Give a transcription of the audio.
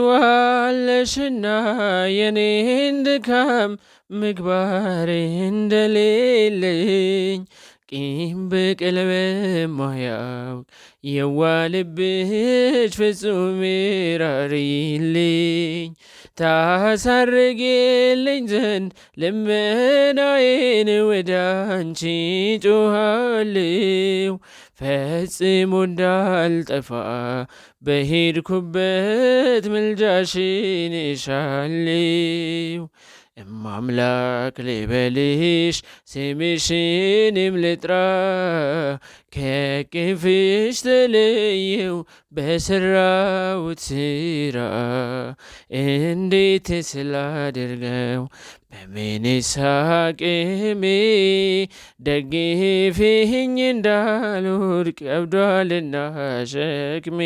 ታውቂዋለሽና የኔን ድካም ምግባሬ እንደሌለኝ ቂም በቀል በማያውቅ የዋህ ልብሽ ፍጹም ራሪልኝ። ታሳርጊልኝ ዘንድ ልመናዬን ወደ አንቺ ጮኻለሁ፣ ፈጽሞ እንዳልጠፋ በሄድኩበት ምልጃሽን እሻለሁ። እማምላክ ልበልሽ ስምሽንም ልጥራ፣ ከቅፍሽ ተለየው በሠራሁት ሥራ። እንዴት ስላደርገው በምንስ አቅሜ፣ ደግፊኝ እንዳልወድቅ ከብዷልና ሸክሜ።